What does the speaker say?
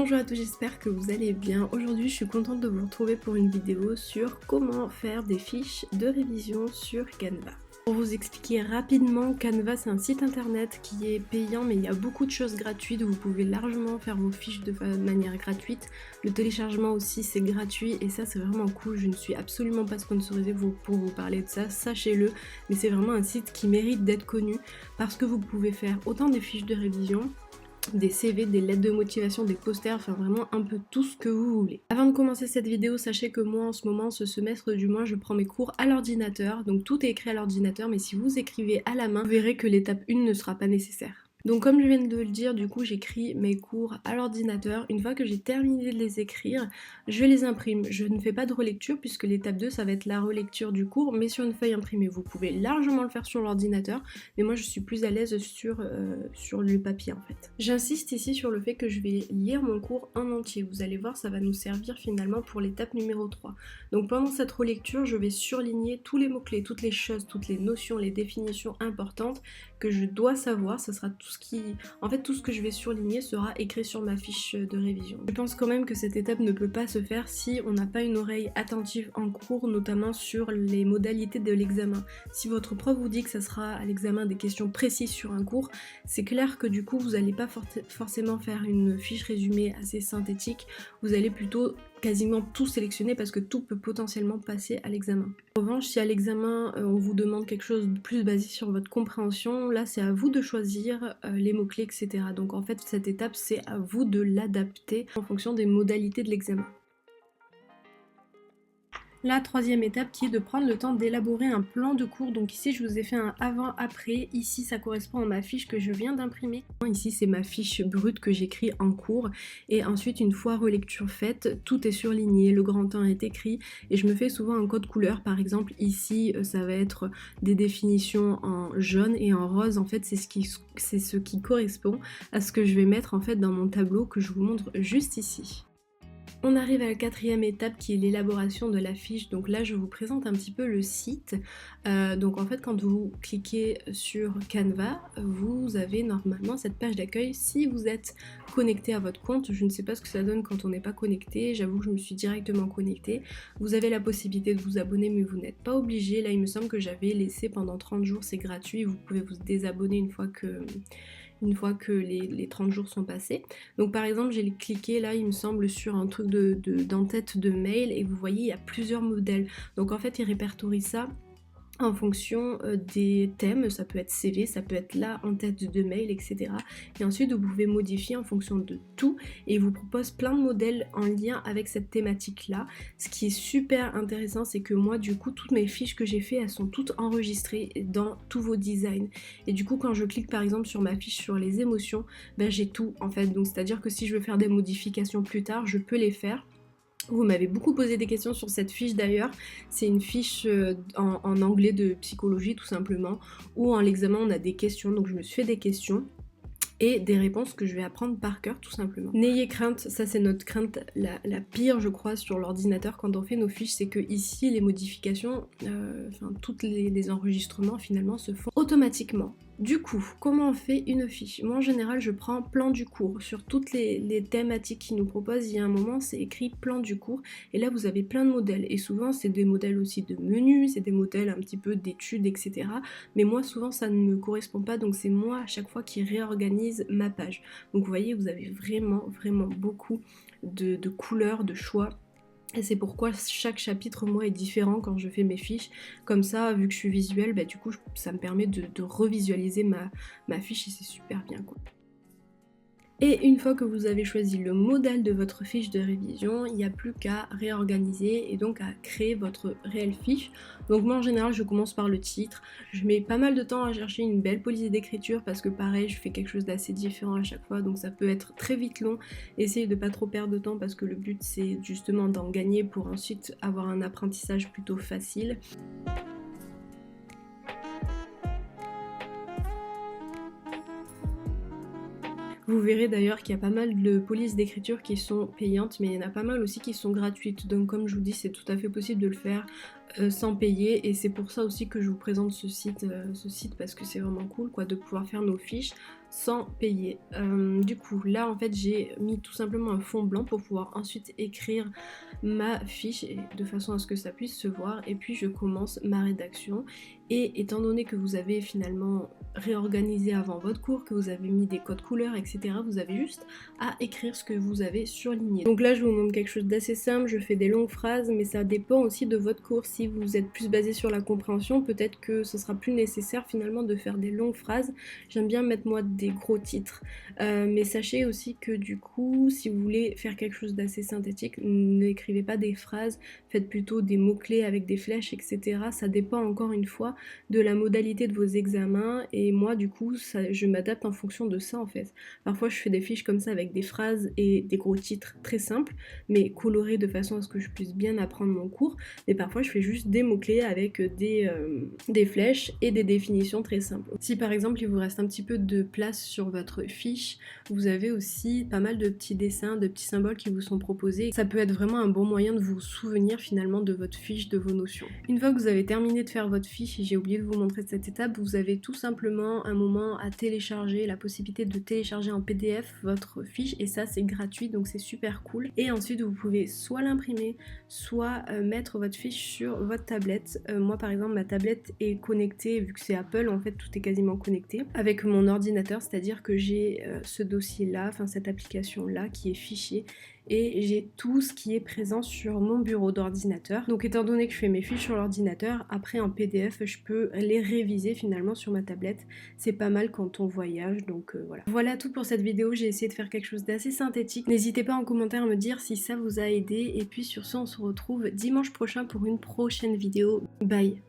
Bonjour à tous, j'espère que vous allez bien. Aujourd'hui, je suis contente de vous retrouver pour une vidéo sur comment faire des fiches de révision sur Canva. Pour vous expliquer rapidement, Canva c'est un site internet qui est payant mais il y a beaucoup de choses gratuites, vous pouvez largement faire vos fiches de manière gratuite. Le téléchargement aussi c'est gratuit et ça c'est vraiment cool, je ne suis absolument pas sponsorisée pour vous parler de ça, sachez-le, mais c'est vraiment un site qui mérite d'être connu parce que vous pouvez faire autant des fiches de révision, des CV, des lettres de motivation, des posters, enfin vraiment un peu tout ce que vous voulez. Avant de commencer cette vidéo, sachez que moi en ce moment, ce semestre du moins, je prends mes cours à l'ordinateur, donc tout est écrit à l'ordinateur, mais si vous écrivez à la main, vous verrez que l'étape 1 ne sera pas nécessaire. Donc comme je viens de le dire, du coup j'écris mes cours à l'ordinateur. Une fois que j'ai terminé de les écrire, je les imprime. Je ne fais pas de relecture puisque l'étape 2 ça va être la relecture du cours, mais sur une feuille imprimée. Vous pouvez largement le faire sur l'ordinateur, mais moi je suis plus à l'aise sur le papier en fait. J'insiste ici sur le fait que je vais lire mon cours en entier. Vous allez voir, ça va nous servir finalement pour l'étape numéro 3. Donc pendant cette relecture, je vais surligner tous les mots-clés, toutes les choses, toutes les notions, les définitions importantes que je dois savoir. Ça sera tout ce que je vais surligner sera écrit sur ma fiche de révision. Je pense quand même que cette étape ne peut pas se faire si on n'a pas une oreille attentive en cours, notamment sur les modalités de l'examen. Si votre prof vous dit que ça sera à l'examen des questions précises sur un cours, c'est clair que du coup vous n'allez pas forcément faire une fiche résumée assez synthétique, vous allez plutôt quasiment tout sélectionner parce que tout peut potentiellement passer à l'examen. En revanche, si à l'examen on vous demande quelque chose de plus basé sur votre compréhension, là c'est à vous de choisir les mots-clés, etc. Donc en fait cette étape c'est à vous de l'adapter en fonction des modalités de l'examen. La troisième étape qui est de prendre le temps d'élaborer un plan de cours. Donc ici je vous ai fait un avant-après, ici ça correspond à ma fiche que je viens d'imprimer. Ici c'est ma fiche brute que j'écris en cours et ensuite une fois relecture faite, tout est surligné, le grand 1 est écrit et je me fais souvent un code couleur. Par exemple ici ça va être des définitions en jaune et en rose, en fait c'est ce qui correspond à ce que je vais mettre en fait dans mon tableau que je vous montre juste ici. On arrive à la quatrième étape qui est l'élaboration de la fiche. Donc là je vous présente un petit peu le site. Donc en fait quand vous cliquez sur Canva, vous avez normalement cette page d'accueil si vous êtes connecté à votre compte. Je ne sais pas ce que ça donne quand on n'est pas connecté, j'avoue que je me suis directement connectée. Vous avez la possibilité de vous abonner mais vous n'êtes pas obligé. Là il me semble que j'avais laissé pendant 30 jours, c'est gratuit, vous pouvez vous désabonner une fois que les 30 jours sont passés. Donc par exemple j'ai cliqué là il me semble sur un truc d'en-tête de mail et vous voyez il y a plusieurs modèles. Donc en fait il répertorie ça en fonction des thèmes, ça peut être CV, ça peut être là en tête de mail, etc. Et ensuite vous pouvez modifier en fonction de tout et il vous propose plein de modèles en lien avec cette thématique là. Ce qui est super intéressant c'est que moi du coup toutes mes fiches que j'ai fait elles sont toutes enregistrées dans tous vos designs et du coup quand je clique par exemple sur ma fiche sur les émotions, ben j'ai tout en fait, donc c'est à dire que si je veux faire des modifications plus tard je peux les faire. Vous m'avez beaucoup posé des questions sur cette fiche d'ailleurs, c'est une fiche en anglais de psychologie tout simplement, où en l'examen on a des questions, donc je me suis fait des questions et des réponses que je vais apprendre par cœur tout simplement. N'ayez crainte, ça c'est notre crainte la pire je crois sur l'ordinateur quand on fait nos fiches, c'est que ici les modifications, tous les enregistrements finalement se font automatiquement. Du coup, comment on fait une fiche? Moi en général je prends plan du cours. Sur toutes les thématiques qu'ils nous proposent, il y a un moment c'est écrit plan du cours et là vous avez plein de modèles et souvent c'est des modèles aussi de menus, c'est des modèles un petit peu d'études, etc. Mais moi souvent ça ne me correspond pas, donc c'est moi à chaque fois qui réorganise ma page. Donc vous voyez vous avez vraiment beaucoup de couleurs, de choix. Et c'est pourquoi chaque chapitre moi est différent quand je fais mes fiches. Comme ça, vu que je suis visuelle, bah, du coup ça me permet de revisualiser ma fiche et c'est super bien quoi. Et une fois que vous avez choisi le modèle de votre fiche de révision, il n'y a plus qu'à réorganiser et donc à créer votre réelle fiche. Donc moi en général je commence par le titre, je mets pas mal de temps à chercher une belle police d'écriture parce que pareil je fais quelque chose d'assez différent à chaque fois, donc ça peut être très vite long. Essayez de pas trop perdre de temps parce que le but c'est justement d'en gagner pour ensuite avoir un apprentissage plutôt facile. Vous verrez d'ailleurs qu'il y a pas mal de polices d'écriture qui sont payantes, mais il y en a pas mal aussi qui sont gratuites. Donc comme je vous dis, c'est tout à fait possible de le faire sans payer, et c'est pour ça aussi que je vous présente ce site parce que c'est vraiment cool quoi de pouvoir faire nos fiches sans payer. Du coup là en fait j'ai mis tout simplement un fond blanc pour pouvoir ensuite écrire ma fiche et de façon à ce que ça puisse se voir, et puis je commence ma rédaction. Et étant donné que vous avez finalement réorganisé avant votre cours, que vous avez mis des codes couleurs, etc., vous avez juste à écrire ce que vous avez surligné. Donc là je vous montre quelque chose d'assez simple, je fais des longues phrases, mais ça dépend aussi de votre cours. Si vous êtes plus basé sur la compréhension, peut-être que ce sera plus nécessaire finalement de faire des longues phrases. J'aime bien mettre moi des gros titres, mais sachez aussi que du coup si vous voulez faire quelque chose d'assez synthétique, n'écrivez pas des phrases, faites plutôt des mots-clés avec des flèches, etc. Ça dépend encore une fois de la modalité de vos examens, et moi du coup je m'adapte en fonction de ça en fait. Parfois je fais des fiches comme ça avec des phrases et des gros titres très simples mais colorés de façon à ce que je puisse bien apprendre mon cours, mais parfois je fais juste des mots-clés avec des flèches et des définitions très simples. Si par exemple il vous reste un petit peu de place sur votre fiche, vous avez aussi pas mal de petits dessins, de petits symboles qui vous sont proposés. Ça peut être vraiment un bon moyen de vous souvenir finalement de votre fiche, de vos notions. Une fois que vous avez terminé de faire votre fiche, et j'ai oublié de vous montrer cette étape, vous avez tout simplement un moment à télécharger, la possibilité de télécharger en PDF votre fiche, et ça c'est gratuit donc c'est super cool. Et ensuite vous pouvez soit l'imprimer, soit mettre votre fiche sur votre tablette. Moi par exemple ma tablette est connectée, vu que c'est Apple en fait tout est quasiment connecté, avec mon ordinateur, c'est-à-dire que j'ai ce dossier là, enfin cette application là qui est fichier, et j'ai tout ce qui est présent sur mon bureau d'ordinateur. Donc étant donné que je fais mes fiches sur l'ordinateur, après en PDF je peux les réviser finalement sur ma tablette. C'est pas mal quand on voyage, donc voilà. Voilà tout pour cette vidéo, j'ai essayé de faire quelque chose d'assez synthétique. N'hésitez pas en commentaire à me dire si ça vous a aidé, et puis sur ce on se retrouve dimanche prochain pour une prochaine vidéo. Bye.